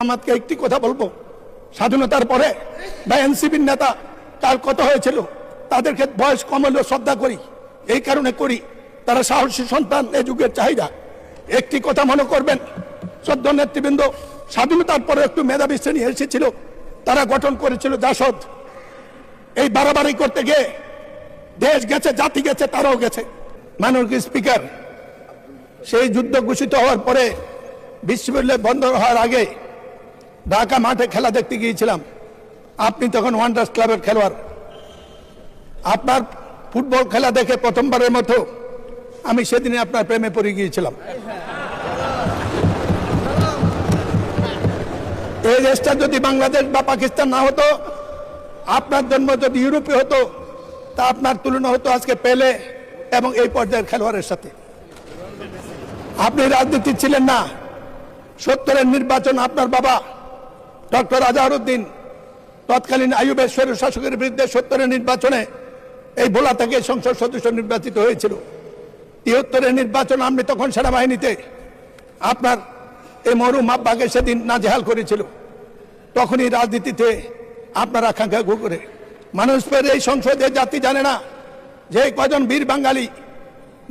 আমাকে একটি কথা বলবো, স্বাধীনতার পরে বা এনসিপির নেতা কাল কত হয়েছিল, তাদেরকে বয়স কম হলেও শ্রদ্ধা করি, এই কারণে করি তারা সাহসী সন্তান, এই যুগের চাহিদা। একটি কথা মনে করবেন, শ্রদ্ধ নেতৃবৃন্দ স্বাধীনতার পরে একটু মেধাবী শ্রেণী এসেছিল, তারা গঠন করেছিল জাসদ। এই বাড়াবাড়ি করতে গিয়ে দেশ গেছে, জাতি গেছে, তারাও গেছে। মাননীয় স্পিকার, সেই যুদ্ধ ঘোষিত হওয়ার পরে বিশ্ববিদ্যালয় বন্ধ হওয়ার আগে ঢাকা মাঠে খেলা দেখতে গিয়েছিলাম। আপনি তখন ওয়ান্ডার্স ক্লাবের খেলোয়াড়। আপনার ফুটবল খেলা দেখে প্রথমবারের মতো আমি সেদিনে আপনার প্রেমে পড়ে গিয়েছিলাম। এই দেশটা যদি বাংলাদেশ বা পাকিস্তান না হতো, আপনার জন্ম যদি ইউরোপে হতো, তা আপনার তুলনা হতো আজকে পেলে এবং এই পর্যায়ের খেলোয়াড়ের সাথে। আপনি রাজনীতি ছিলেন না। 70-এর নির্বাচন আপনার বাবা ডক্টর আজহারউদ্দিন তৎকালীন আইয়ুবের স্বৈরশাসকের বিরুদ্ধে 70-এর নির্বাচনে এই ভোলা থেকে সংসদ সদস্য নির্বাচিত হয়েছিল। 73-এর নির্বাচন আপনি তখন সেনাবাহিনীতে আপনার এই মরহুম আব্বাকে সেদিন নাজেহাল করেছিল। তখনই রাজনীতিতে আপনার আকাঙ্ক্ষা করে মানুষের এই সংসদে জাতি জানে না যে কজন বীর বাঙালি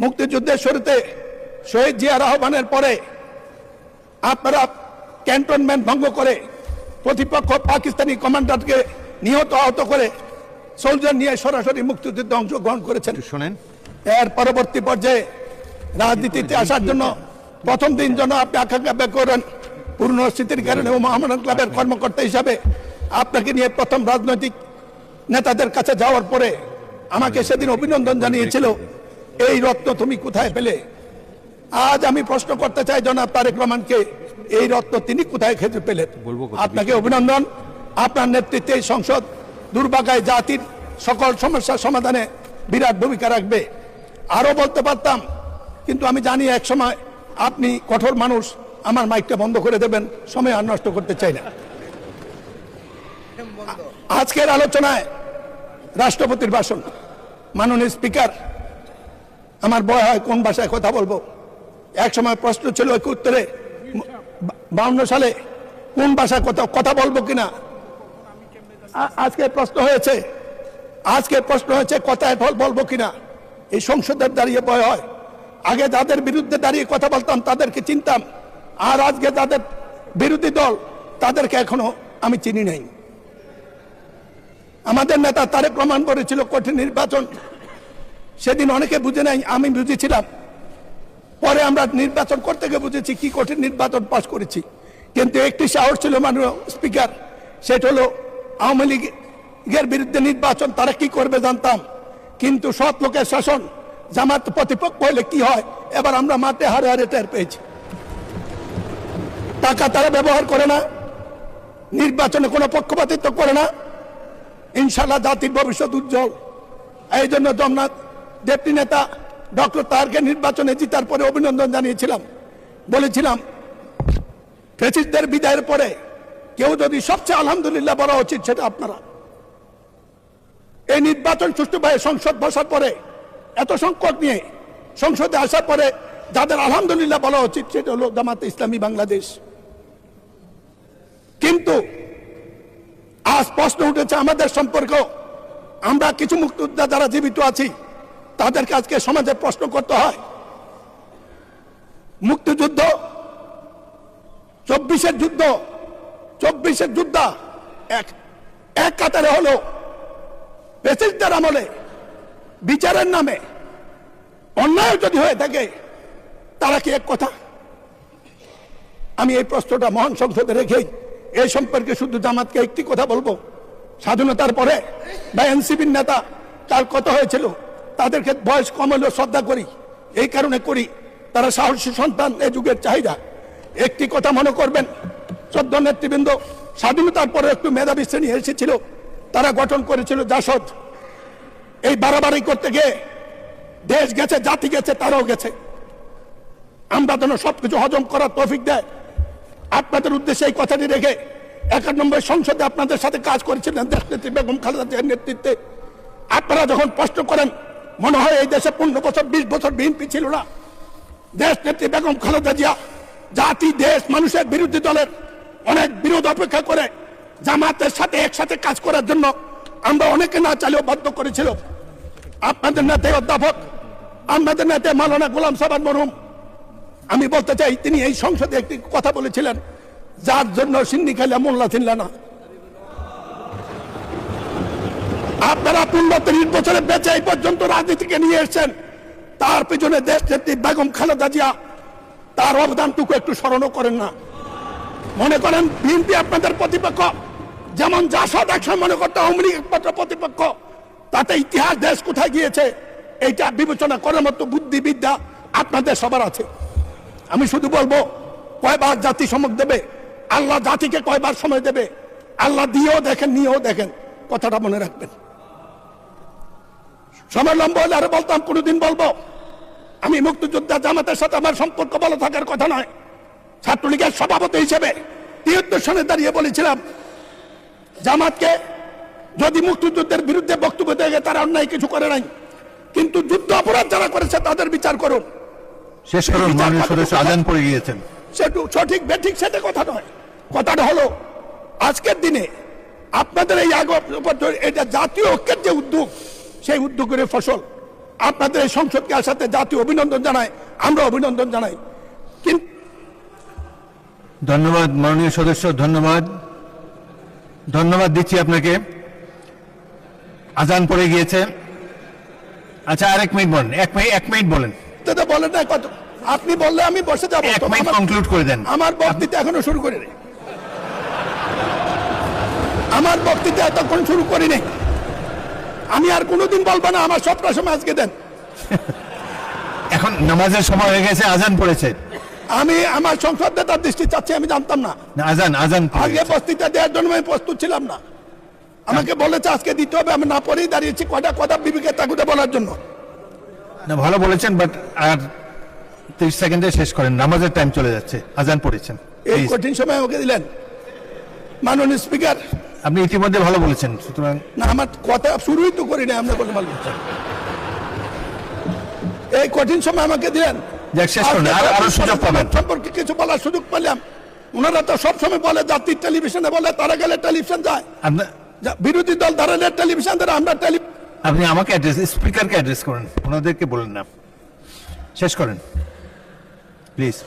মুক্তিযুদ্ধের শুরুতে শহীদ জিয়ার আহ্বানের পরে আপনারা ক্যান্টনমেন্ট ভঙ্গ করে প্রতিপক্ষ পাকিস্তানি কমান্ডারকে নিহত আহত করে সোলজার নিয়ে সরাসরি মুক্তিযুদ্ধে অংশগ্রহণ করেছেন। শোনেন, এর পরবর্তী পর্যায়ে রাজনীতিতে আসার জন্য প্রথম দিন যেন আপনি আকাঙ্ক্ষা ব্যক্ত করেন, পূর্ণ স্মৃতির কারণে মোহামেডান ক্লাবের কর্মকর্তা হিসাবে আপনাকে নিয়ে প্রথম রাজনৈতিক নেতাদের কাছে যাওয়ার পরে আমাকে সেদিন অভিনন্দন জানিয়েছিল, এই রত্ন তুমি কোথায় পেলে? আজ আমি প্রশ্ন করতে চাই জনাব তারেক রহমানকে, এই রত্ন তিনি কোথায় খেতে পেলেন? আপনাকে অভিনন্দন। আপনার নেতৃত্বে এই সংসদ দুর্ভাগায় জাতির সকল সমস্যার সমাধানে বিরাট ভূমিকা রাখবে। আরো বলতে পারতাম, কিন্তু আমি জানি এক সময় আপনি কঠোর মানুষ, আমার মাইকটা বন্ধ করে দেবেন, সময় আর নষ্ট করতে চাই না। আজকের আলোচনায় রাষ্ট্রপতির ভাষণ। মাননীয় স্পিকার, আমার ভয় হয় কোন ভাষায় কথা বলবো। এক সময় প্রশ্ন ছিল উত্তরে 52 সালে কোন ভাষায় কথা বলবো কিনা। আজকে প্রশ্ন হয়েছে কথায় বলবো কিনা। এই সংসদের দাঁড়িয়ে ভয় হয়। আগে যাদের বিরুদ্ধে দাঁড়িয়ে কথা বলতাম তাদেরকে চিনতাম, আর আজকে যাদের বিরোধী দল তাদেরকে এখনো আমি চিনি নাই। আমাদের নেতা তারেক রহমান করেছিল কঠিন নির্বাচন, সেদিন অনেকে বুঝে নাই, আমি বুঝেছিলাম। পরে আমরা নির্বাচন করতে গিয়ে বুঝেছি কি কঠিন নির্বাচন পাস করেছি। কিন্তু একটি সাহস ছিল মাননীয় স্পিকার, সেটা হলো আওয়ামী লীগের বিরুদ্ধে নির্বাচন তারা কি করবে জানতাম, কিন্তু সৎ লোকের শাসন, জামাত প্রতিপক্ষ হলে কি হয় এবার আমরা মাঠে হারে হারে টের পেয়েছি। টাকা তারা ব্যবহার করে না, নির্বাচনে কোনো পক্ষপাতিত্ব করে না। ইনশাল্লাহ জাতির ভবিষ্যৎ উজ্জ্বল। এই জন্য জগন্নাথ ডেপুটি নেতা ডক্টর তাহারকে নির্বাচনে জিতার পরে অভিনন্দন জানিয়েছিলাম। বলেছিলাম ফ্যাসিস্টদের বিদায়ের পরে কেউ যদি সবচেয়ে আলহামদুলিল্লাহ বলা উচিত সেটা আপনারা। এই নির্বাচন সুষ্ঠুভাবে সংসদ বসার পরে এত সংকট নিয়ে সংসদে আসার পরে যাদের আলহামদুলিল্লাহ বলা উচিত সেটা হলো জামাতে ইসলামী বাংলাদেশ। কিন্তু আজ প্রশ্ন উঠেছে আমাদের সম্পর্ক। আমরা কিছু মুক্তিযোদ্ধা যারা জীবিত আছি তাদেরকে আজকে সমাজে প্রশ্ন করতে হয়। মুক্তিযুদ্ধ 24-এর যুদ্ধ এক কাতারে হলো ব্রিটিশদের আমলে বিচারের নামে অন্যায় যদি হয়ে থাকে তারা কি এক কথা? আমি এই প্রশ্নটা মহান সংসদে রেখেই এই সম্পর্কে শুধু জামাতকে একটি কথা বলবো, স্বাধীনতার পরে বা এনসিপির নেতা কাল কত হয়েছিল, তাদেরকে বয়স কম হলেও শ্রদ্ধা করি, এই কারণে করি তারা সাহসী সন্তান, এই যুগের চাহিদা। একটি কথা মনে করবেন, শ্রদ্ধ নেতৃবৃন্দ স্বাধীনতার পরে একটু মেধাবী শ্রেণী এসেছিল, তারা গঠন করেছিল জাসদ। এই বাড়াবাড়ি করতে গিয়ে দেশ গেছে, জাতি গেছে, তারাও গেছে। আমরা যেন সবকিছু হজম করার তৌফিক দেয়। আপনাদের উদ্দেশ্যে এই কথাটি রেখে 91 সংসদে আপনাদের সাথে কাজ করেছিলেন দেশনেত্রী বেগম খালেদা জিয়ার নেতৃত্বে। আপনারা যখন প্রশ্ন করেন মনে হয় এই দেশে 15 বছর 20 বছর বিএনপি ছিল না। দেশনেত্রী বেগম খালেদা জিয়া জাতি, দেশ, মানুষের বিরোধী দলের অনেক বিরোধ অপেক্ষা করে জামাতের সাথে একসাথে কাজ করার জন্য আমরা অনেকে না চাইলেও বাধ্য করেছিল। আপনাদের নেতা অধ্যাপক, আপনাদের নেতা মাওলানা গোলাম সাবান মরহুম, আমি বলতে চাই তিনি এই সংসদে একটি কথা বলেছিলেন, যার জন্য সিন্নি খাইলে মোল্লা চিনল না। আপনারা ৩৫ বছরে বেঁচে এই পর্যন্ত রাজনীতিকে নিয়ে এসেছেন, তার পিছনে দেশ নেত্রী বেগম খালেদা জিয়া তার অবদানটুকু একটু স্মরণও করেন না। মনে করেন বিএনপি আপনাদের প্রতিপক্ষ, যেমন জাসদ একসময় মনে করতে আওয়ামী লীগ একমাত্র প্রতিপক্ষ, তাতে ইতিহাস দেশ কোথায় গিয়েছে এইটা বিবেচনা করার মতো বুদ্ধিবিদ্যা আপনাদের সবার আছে। আমি শুধু বলবো, কয়বার জাতি সমক দেবে, আল্লাহ জাতিকে কয়বার সময় দেবে, আল্লাহ দিয়েও দেখেন নিয়েও দেখেন, কথাটা মনে রাখবেন। সময় লম্বা হলে আরো বলতাম, কোনোদিন বলবো আমি মুক্তিযোদ্ধা জামাতের সাথে আমার সম্পর্ক ভালো থাকার কথা নয়। ছাত্রলীগের সভাপতি হিসেবে ৭৩ সনে দাঁড়িয়ে বলেছিলাম, জামাতকে যদি মুক্তিযুদ্ধের বিরুদ্ধে বক্তব্য দেয় তারা অন্যায় কিছু করে নাই, কিন্তু যুদ্ধ অপরাধ যারা করেছে তাদের বিচার করুন। শেষ করুন, মাননীয় সদস্য আজান পড়ে গিয়েছেন। সেটু সঠিক বেঠিক সেটা কথা নয়। কথাটা হলো আজকের দিনে আপনাদের এই এটা জাতীয় ঐক্যের যে উদ্যোগ, সেই উদ্যোগের ফসল। আপনাদের এই সংসদকে আসাতে জাতীয় অভিনন্দন জানায়, আমরা অভিনন্দন জানাই। কিন্তু ধন্যবাদ মাননীয় সদস্য, ধন্যবাদ ধন্যবাদ দিচ্ছি আপনাকে। আজান পড়ে গিয়েছে। আচ্ছা, আরেক মিনিট বলেন, এক মিনিট বলেন। তো বলেন না কত, আপনি বললে আমি বসে যাবো। এক মিনিট কনক্লুড করে দেন। আমার বক্তৃতা এখনো শুরু করিনি, আমার বক্তৃতা এতক্ষণ শুরু করিনি। আমি আর কোনোদিন বলবো না, আমার সবটা সময় আজকে দেন। এখন নামাজের সময় হয়ে গেছে, আজান পড়েছে। আমি আমার সংসদ নেতার দৃষ্টি চাচ্ছি, আমি জানতাম না। আজান আগে বক্তৃতা দেওয়ার জন্য আমি প্রস্তুত ছিলাম না। আমাকে বলেছে আজকে দিতে হবে, আমি না পড়েই দাঁড়িয়েছি কয়টা কথা বিবেকের তাগুদে বলার জন্য। না, ভালো বলেছেন, বাট আর 30 সেকেন্ডে শেষ করেন, নামাজের টাইম চলে যাচ্ছে, আজান পড়েছেন। এই কঠিন সময় আমাকে দিলেন মাননীয় স্পিকার। আপনি ইতিমধ্যে ভালো বলেছেন, সুতরাং না, আমার কথা শুরুই তো করি না, আপনি বলে ভালো বলছেন। এই কঠিন সময় আমাকে দিলেন, যাক শেষ করুন, আরো সুযোগ পাবেন। সম্পর্কে কিছু বলার সুযোগ পেলাম। ওনারা তো সবসময় বলে জাতির টেলিভিশনে বলে, তারা গেলে টেলিভিশন যায়, বিরোধী দল দাঁড়ালে টেলিভিশন ধরে, আমরা আপনি আমাকে অ্যাড্রেস, স্পিকারকে অ্যাড্রেস করেন, ওনাদেরকে বলেন না। শেষ করেন প্লিজ।